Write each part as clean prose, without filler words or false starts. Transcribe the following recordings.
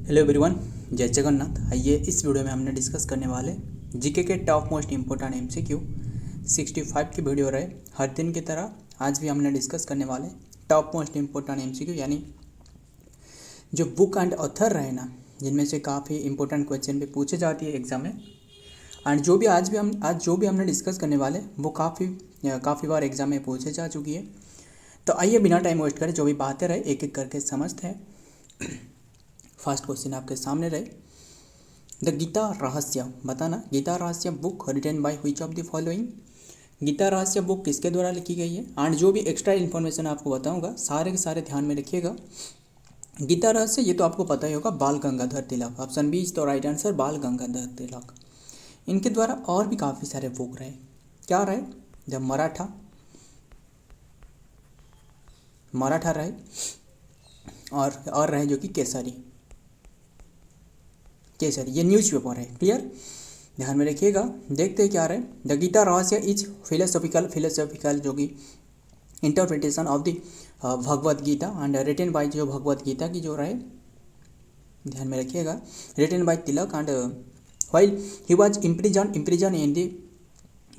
Hello everyone, जय जगन्नाथ। आइए इस वीडियो में हमने डिस्कस करने वाले जीके के टॉप मोस्ट इम्पोर्टेंट एमसीक्यू 65 की वीडियो रहे। हर दिन की तरह आज भी हमने डिस्कस करने वाले टॉप मोस्ट इम्पोर्टेंट एमसीक्यू, यानी जो बुक एंड ऑथर रहे ना, जिनमें से काफ़ी इंपॉर्टेंट क्वेश्चन भी पूछे जाती है एग्जाम में। एंड जो भी हमने डिस्कस करने वाले वो काफ़ी बार एग्जाम में पूछे जा चुकी है। तो आइए बिना टाइम वेस्ट करें, जो भी बातें रहे एक एक करके समझते हैं। फर्स्ट क्वेश्चन आपके सामने रहे, द गीता रहस्य। बताना, Gita Rahasya book written by which of the following. Gita Rahasya book किसके द्वारा लिखी गई है। एंड जो भी एक्स्ट्रा इन्फॉर्मेशन आपको बताऊंगा सारे के सारे ध्यान में रखिएगा। गीता रहस्य ये तो आपको पता ही होगा, Bal Gangadhar Tilak. Option B is the right answer, Bal Gangadhar तिलक। इनके द्वारा और भी काफ़ी सारे बुक रहे। क्या रहे, द मराठा रहे, और रहे जो कि केसरी, ये न्यूज़पेपर है। क्लियर, ध्यान में रखिएगा। देखते हैं क्या रहे। द गीता रहस्य इज फिलोसॉफिकल जो कि interpretation of the Bhagavad Gita and written by, जो भगवद गीता की जो रहे, ध्यान में रखिएगा, written by Tilak. And while he was imprison in the,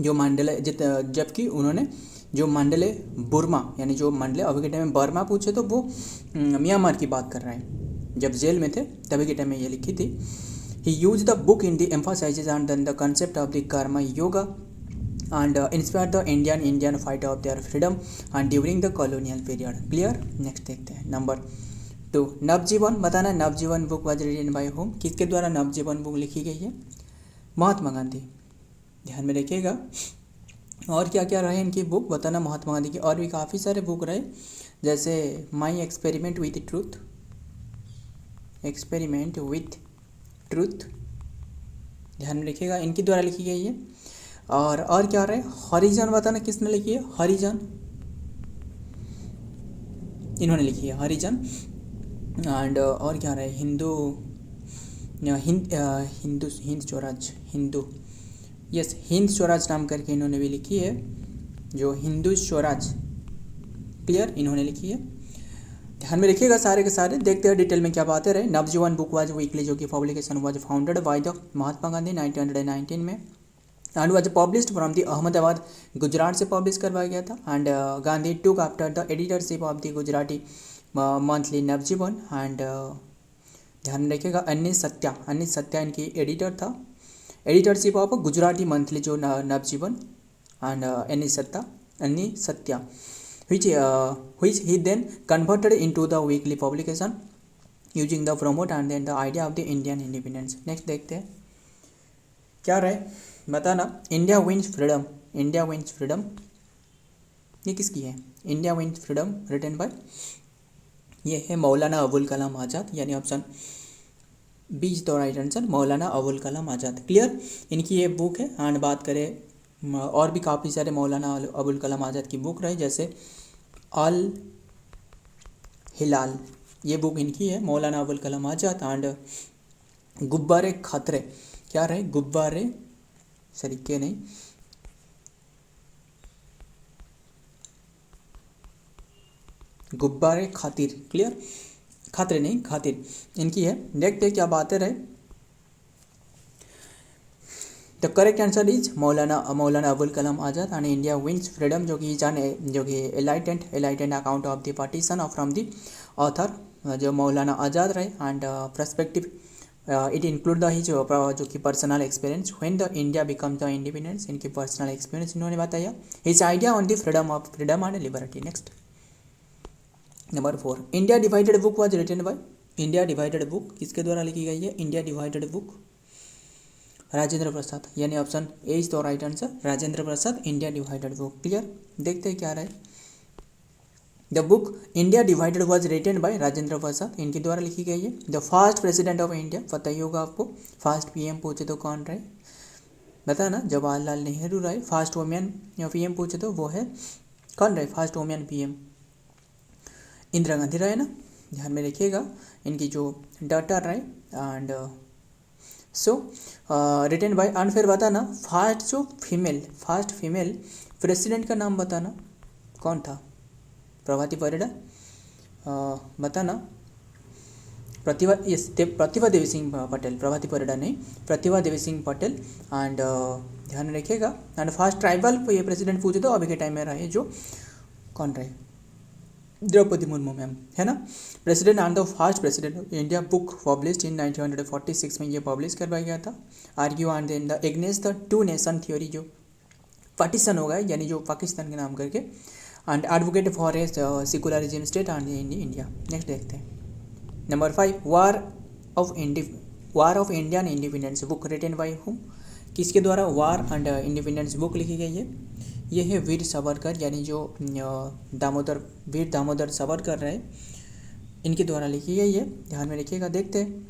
जो मंडले, जबकि उन्होंने जो मंडले बुर्मा, यानी जो मंडले अभी के टाइम में बर्मा पूछे तो वो म्यांमार की बात कर रहे हैं, जब जेल में थे तभी के टाइम में ये लिखी थी। He use the book in the emphasises and then the concept of the karma yoga and inspire the Indian fight of their freedom and during the colonial period. Clear, next देखते हैं नंबर 2, नवजीवन। बताना, Navjivan book was written by whom. किसके द्वारा नवजीवन book लिखी गई है, महात्मा गांधी। ध्यान में रखिएगा। और क्या क्या रहे इनकी बुक, बताना, महात्मा गांधी की और भी काफ़ी सारे बुक रहे, जैसे माई एक्सपेरिमेंट विथ ट्रूथ, ध्यान में रखिएगा, इनके द्वारा लिखी गई है। और क्या रहे, हरिजन। बताना किसने लिखी है, हरिजन, इन्होंने लिखी है हरिजन। एंड और क्या रहे, हिंद स्वराज नाम करके इन्होंने भी लिखी है, जो हिंदू स्वराज। क्लियर, इन्होंने लिखी है। ध्यान में रखिएगा सारे के सारे। देखते हैं डिटेल में क्या बातें रहे। नवजीवन बुक वाज वीकली, जो कि publication was founded by the Mahatma Gandhi 1919 में and was published from the Ahmedabad, Gujarat से पब्लिश करवाया गया था। And Gandhi took after the editorship of the Gujarati monthly Navjivan. And ध्यान में रखिएगा, अनिल सत्या इनकी एडिटर था, एडिटरशिप ऑफ गुजराती मंथली जो Navjivan and Anil Satya which he then converted into the weekly publication using the promote and then the idea of the Indian independence. Next देखते हैं क्या रहे। बताना, इंडिया विंस फ्रीडम, ये किसकी है, India wins freedom written by, ये है मौलाना अबुल कलाम आज़ाद, यानी option B is the right answer, Maulana Abul Kalam Azad. Clear, इनकी ये बुक है। एंड बात करें और भी काफ़ी सारे मौलाना अबुल कलाम आज़ाद की बुक रही, जैसे अल हिलाल, ये बुक इनकी है, मौलाना अबुल कलाम आज़ाद। एंड गुब्बारे खतरे, क्या रहे, गुब्बारे खातिर। क्लियर, खातरे नहीं, खातिर इनकी है। देखते क्या बातें रहे। The correct answer is Maulana Abul Kalam Azad and India wins freedom, जो कि एलाइटेंट account of the partition of from the author, जो मौलाना आज़ाद रहे। And perspective it include the his, जो कि personal experience when the India become the independence, इनकी पर्सनल एक्सपीरियंस इन्होंने बताया। His idea on the freedom and liberty. Next number 4, India divided book was written by, India divided book किसके द्वारा लिखी गई है, India divided book Rajendra Prasad, यानी option A is the right answer, Rajendra Prasad, India divided book. Clear, देखते हैं क्या रहे। The book India divided was written by Rajendra Prasad, इनके द्वारा लिखी गई है। The first president of India, पता ही होगा आपको, फर्स्ट पीएम पूछे तो कौन रहे, बताना, जवाहरलाल नेहरू रहे। फर्स्ट वुमेन पीएम पूछे तो वो है कौन रहे, first women PM Indira Gandhi रहे ना। ध्यान में रखिएगा, इनकी जो डॉटर रहे। एंड रिटन बाय, एंड फिर बताना फर्स्ट फीमेल प्रेसिडेंट का नाम बताना, कौन था, प्रभाती परिडा, बताना प्रतिभा देवी सिंह पटेल, प्रभाती परिडा नहीं, प्रतिभा देवी सिंह पटेल। एंड ध्यान में रखिएगा। एंड फर्स्ट ट्राइबल ये प्रेसिडेंट पूछे तो अभी के टाइम में रहे जो कौन रहे, द्रौपदी मुर्मू मैम, है ना। President and the first president of India book published in 1946 में ये पब्लिश करवाया गया था। Argue and in the against the two nation theory, जो पार्टीशन हो गया यानी जो पाकिस्तान के नाम करके। And advocate for a secularism state and India. Next देखते हैं number 5, war of Indian independence book written by whom, किसके द्वारा वार एंड इंडिपेंडेंस बुक लिखी गई है। ये है वीर सावरकर, यानी जो वीर दामोदर सावरकर रहे, इनके द्वारा लिखी गई है। ध्यान में रखिएगा। देखते हैं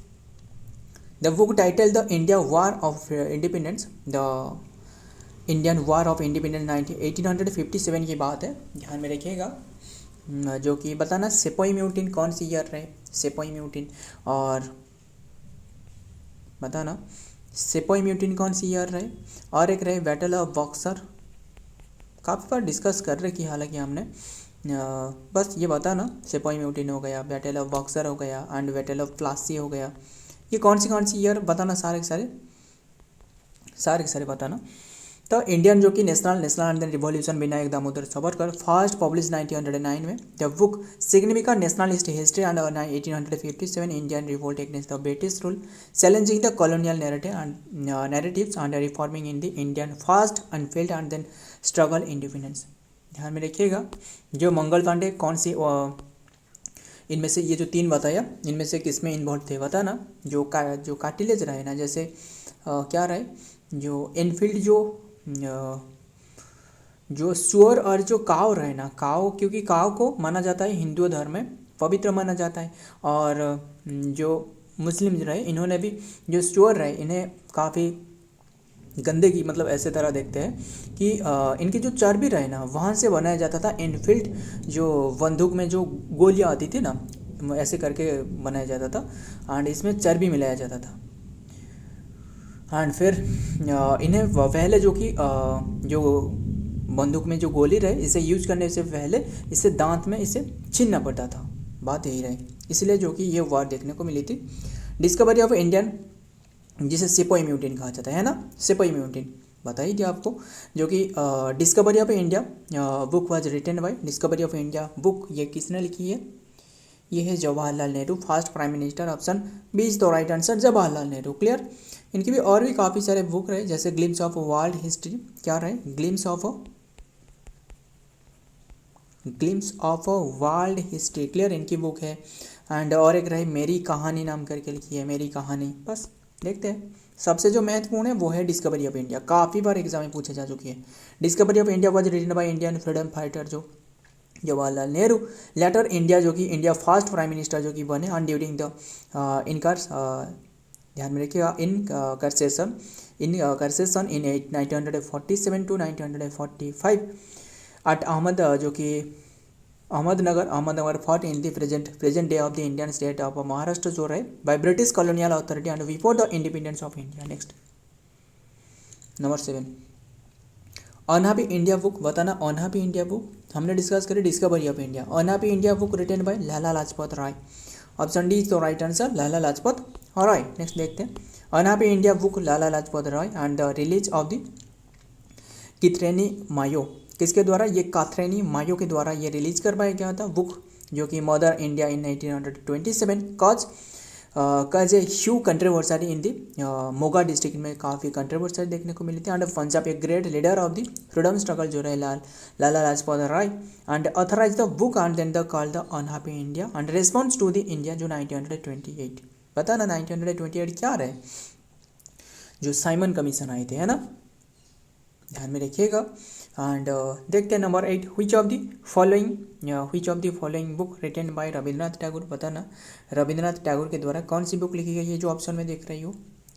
the book title the India war of independence, the Indian war of independence 1857 की बात है। ध्यान में रखिएगा। जो कि बताना सेपोई म्यूटिन कौन सी ईयर रहे, सेपोई म्यूटिन, और बताना सेपोई म्यूटिन कौन सी ईयर रहे। और एक रहे बैटल ऑफ बॉक्सर, काफ़ी बार डिस्कस कर रखी हालांकि हमने, बस ये बताना सेपोई म्यूटिन हो गया, बैटल ऑफ बॉक्सर हो गया, एंड बैटल ऑफ प्लासी हो गया। ये कौन सी ईयर बताना, सारे के सारे बताना। तो इंडियन जो कि national and revolution Vinayak Damodar Savarkar first publish 1909 में। The book significant nationalist history and 1857 Indian revolt against the British rule, challenging the colonial narratives and reforming in the Indian first unfold and then struggle independence. ध्यान में रखिएगा। जो मंगल पांडे कौन सी इनमें से, ये जो 3 बताया, इनमें से किस में इन्वॉल्व थे बताना। जो कार्टिलेज रहे ना, जैसे क्या रहे, जो एनफील्ड, जो सुअर और जो काव रहे ना, काव, क्योंकि काव को माना जाता है हिंदू धर्म में पवित्र माना जाता है। और जो मुस्लिम रहे, इन्होंने भी जो सुअर रहे, इन्हें काफ़ी गंदगी, मतलब ऐसे तरह देखते हैं कि इनकी जो चर्बी रहे ना, वहाँ से बनाया जाता था एनफील्ड, जो बंदूक में जो गोलियाँ आती थी ना, ऐसे करके बनाया जाता था एंड इसमें चर्बी मिलाया जाता था। एंड फिर इन्हें पहले जो कि जो बंदूक में जो गोली रहे, इसे यूज करने से पहले इसे दांत में इसे छीनना पड़ता था, बात यही रही, इसलिए जो कि ये वार देखने को मिली थी। डिस्कवरी ऑफ इंडियन, जिसे सेपोई म्यूटिन कहा जाता है ना, सेपोई म्यूटिन बताइए दिया आपको। जो कि discovery of India book was written by, discovery of India book ये किसने लिखी है, ये है Jawaharlal Nehru, first prime minister. Option B is the right answer, Jawaharlal Nehru. Clear. इनकी भी और भी काफ़ी सारे बुक रहे, जैसे ग्लिम्स ऑफ वर्ल्ड हिस्ट्री, क्या रहे, glimpse of world history, clear, इनकी बुक है। एंड और एक रहे मेरी कहानी नाम करके लिखी है, मेरी कहानी। बस देखते हैं। सबसे जो महत्वपूर्ण है वो है डिस्कवरी ऑफ इंडिया, काफ़ी बार एग्जाम में पूछे जा चुकी है। Discovery of India was written by Indian freedom fighter जो जवाहरलाल नेहरू। लेटर इंडिया, जो कि इंडिया फर्स्ट प्राइम मिनिस्टर जो कि बने ऑन ड्यूरिंग द इनकर्स, ध्यान में रखिएगा, in incarceration in 1947 to 1945 at Ahmad, जो कि Ahmednagar fort in the present day of the Indian state of Maharashtra जो रहे by British colonial authority and before the independence of India. Next number 7, unhappy India book बताना। Unhappy India book हमने discuss करी discovery of India. Unhappy India book written by Lala Lajpat Rai. Option D is the right answer, Lala Lajpat Rai. Next देखते हैं। Unhappy India book Lala Lajpat Rai and the release of the Katherine Mayo, किसके द्वारा, ये काथरेनी मायो के द्वारा ये रिलीज करवाया गया था बुक, जो कि mother India in 1927 cause a huge controversy in the Moga district में काफ़ी कंट्रोवर्सी देखने को मिली थी। And Punjab a great leader of the freedom struggle जो रहे Lala Lajpat Rai and authorise the book and then the call the unhappy India and response to the India जो 1928। पता ना 1928 क्या रहे, जो साइमन कमीशन आए थे, है ना, ध्यान में रखिएगा। एंड देखते हैं number 8, which of the following book written by Rabindranath Tagore. बताना रविंद्रनाथ टैगोर के द्वारा कौन सी बुक लिखी गई है, जो ऑप्शन में देख रही हो।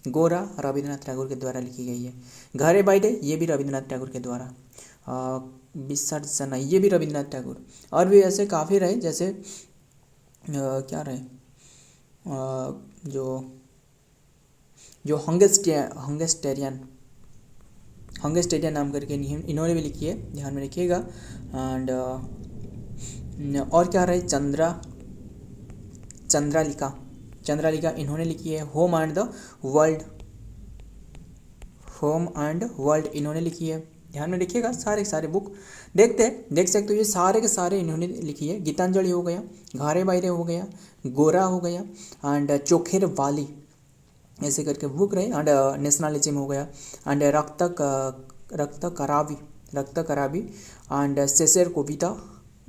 गोरा रविंद्रनाथ टैगोर के द्वारा लिखी गई है। घरे बाइडे ये भी रविंद्रनाथ टैगोर के द्वारा। विसर्जना ये भी रविंद्रनाथ टैगोर। और भी ऐसे काफ़ी रहे, जैसे क्या रहे, जो हंगेस्टेरियन नाम करके इन्होंने भी लिखी है, ध्यान में रखिएगा। एंड और क्या रहे, चंद्रलेखा इन्होंने लिखी है। Home and the world, home and world इन्होंने लिखी है। ध्यान में रखिएगा, सारे के सारे बुक देखते हैं, देख सकते हो ये सारे के सारे इन्होंने लिखी है। गीतांजलि हो गया, घारे बायरे हो गया, गोरा हो गया एंड चोखेर वाली, ऐसे करके बुक रहे। एंड नेशनलिज्म हो गया एंड रक्त करावी एंड शेषेर कविता।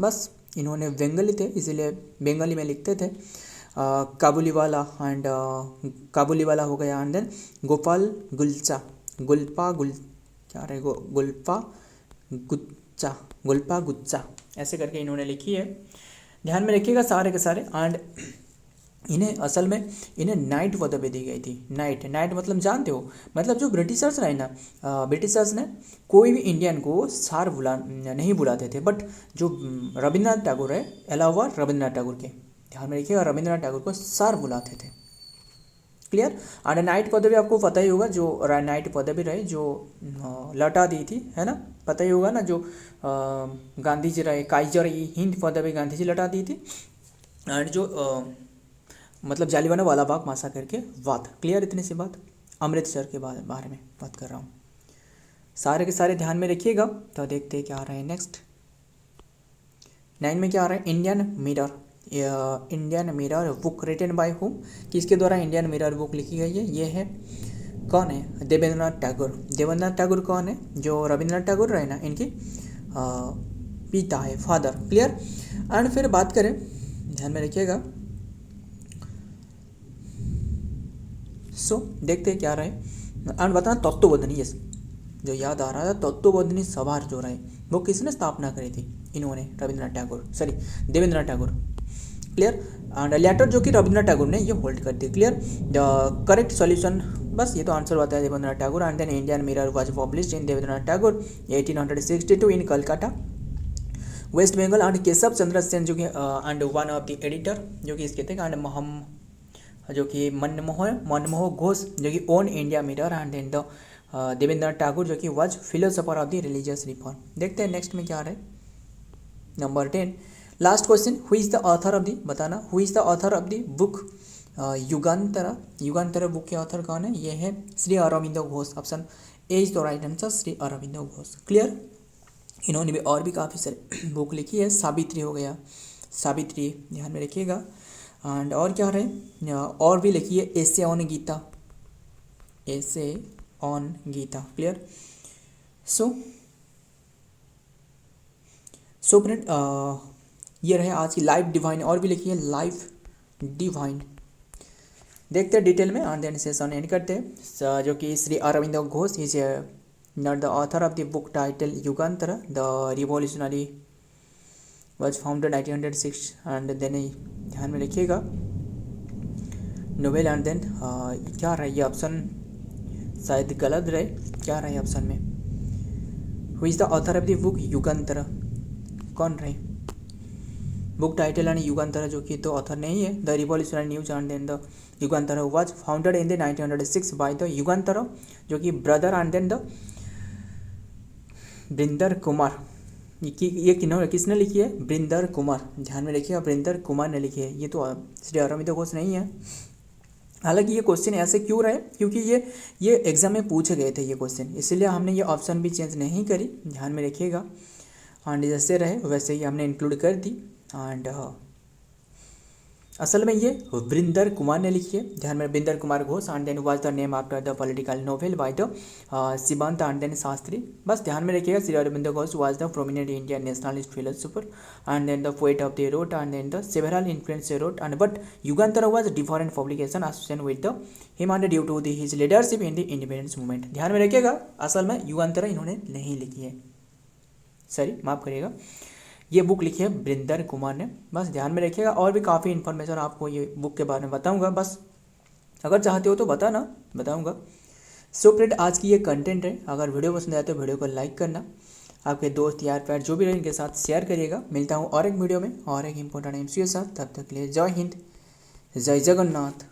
बस इन्होंने बंगाली थे इसीलिए बंगाली में लिखते थे। काबुलीवाला एंड काबुलीवाला हो गया एंड देन गोपाल गुल्चा, गुल्पा गुच्चा ऐसे करके इन्होंने लिखी है। ध्यान में रखिएगा सारे के सारे। एंड इन्हें असल में इन्हें नाइट पदवी दी गई थी। नाइट मतलब जानते हो, मतलब जो ब्रिटिशर्स रहे ना, ब्रिटिशर्स ने कोई भी इंडियन को सार नहीं बुलाते थे, बट जो रविंद्रनाथ टैगोर है, अलावा रविंद्रनाथ टैगोर के, ध्यान में रखिएगा, रविंद्रनाथ टैगोर को सार बुलाते थे। क्लियर। एंड नाइट पदवी आपको पता ही होगा, जो नाइट पदवी रहे जो लौटा दी थी, है ना, पता ही होगा ना, जो गांधी जी रहे, काइजर हिंद पदवी गांधी जी लौटा दी थी। एंड जो मतलब जालियानवाला वाला बाग मासाकर के वाद। क्लियर, इतनी सी बात। अमृतसर के बारे में बात कर रहा हूँ। सारे के सारे ध्यान में रखिएगा। तो देखते हैं क्या आ रहा है नेक्स्ट। 9 में क्या आ रहा है, Indian mirror book written by whom, किसके द्वारा इंडियन मिरर बुक लिखी गई है। ये है कौन है, देवेंद्रनाथ टैगोर। देवेंद्रनाथ टैगोर कौन है, जो रविंद्रनाथ टैगोर रहे ना, इनकी पिता है, फादर। क्लियर। एंड फिर बात करें, ध्यान में रखिएगा। सो देखते हैं क्या रहे। एंड बताना तत्वबोधिनी, यस, जो याद आ रहा था, तत्वबोधिनी सभा जो रहे वो किसने स्थापना करी थी, इन्होंने, Rabindranath Tagore, sorry Debendranath Tagore. Clear. And later जो कि रविंद्रनाथ टैगोर ने ये होल्ड कर दी। क्लियर। द करेक्ट सॉल्यूशन, बस ये तो आंसर होता है Debendranath Tagore. And then Indian Mirror was published in Debendranath Tagore 1862 in Calcutta, West Bengal. And Keshab Chandra Sen जो कि and one of the editor जो कि इसके थे। एंड जो कि मनमोहन घोष जो कि own India Mirror. And then the Debendranath Tagore जो कि was philosopher of the religious reform. देखते हैं नेक्स्ट में क्या रहे। Number 10 last question, who is the author of the, बताना who is the author of the book Yugantar book के ऑथर कौन है, ये है Shri Aurobindo Ghosh. Option A is the right answer, Shri Aurobindo Ghosh. Clear. इन्होंने भी और भी काफ़ी सारे बुक लिखी है। सावित्री हो गया, सावित्री, ध्यान में रखिएगा। एंड और क्या रहे, और भी लिखी है essay on Gita, essay on Gita. Clear. So friend, ये रहे आज की लाइफ डिवाइन, और भी लिखी है लाइफ डिवाइन। देखते हैं डिटेल में। एंड देन सेशन एंड करते हैं। जो कि Shri Aurobindo Ghosh is not the author of the book title Yugantar the revolutionary was founded 1906। And then ध्यान में रखिएगा नोवेल। एंड देन क्या रहा ये ऑप्शन, शायद गलत रहे, क्या रहे ऑप्शन में, who is the author of the book Yugantar, कौन रहे, बुक टाइटल एंड युगांतरा जो कि तो ऑथर नहीं है। The revolutionary news and then the Yugantar was founded in the 1906 by the Yugantar जो कि brother. And then the Barindra Kumar, ये किसने लिखी है, बृंदर कुमार। ध्यान में रखिए, बृंदर कुमार ने लिखी है, ये तो श्री अरविंदो घोष नहीं है। हालांकि ये क्वेश्चन ऐसे क्यों रहे, क्योंकि ये एग्जाम में पूछे गए थे ये क्वेश्चन, इसलिए हमने ये ऑप्शन भी चेंज नहीं करी। ध्यान में रखिएगा। एंड जैसे रहे वैसे ही हमने इंक्लूड कर दी। एंड असल में ये वृंदर कुमार ने लिखी है। ध्यान में, Barindra Kumar Ghosh. And then was the name after the political novel by the Siddhant and then Shastri. बस ध्यान में रखिएगा, Shri Aurobindo Ghosh was the prominent Indian nationalist philosopher and then the poet of the wrote and then the several influence wrote and but Yugantar was different publication association with the him and due to the his leadership in the independence movement. ध्यान में रखिएगा, असल में युगांतरा इन्होंने नहीं लिखी है, sorry माफ़ करिएगा, ये बुक लिखी है बृंदर कुमार ने। बस ध्यान में रखिएगा, और भी काफ़ी इन्फॉर्मेशन आपको ये बुक के बारे में बताऊंगा, बस अगर चाहते हो तो बताऊंगा। सो फ्रेंड, आज की ये कंटेंट है। अगर वीडियो पसंद आए तो वीडियो को लाइक करना, आपके दोस्त यार प्यार जो भी रहे इनके साथ शेयर करिएगा। मिलता हूँ और एक वीडियो में और एक इंपॉर्टेंट एमसीक्यू के साथ, तब तक के लिए जय हिंद, जय जगन्नाथ।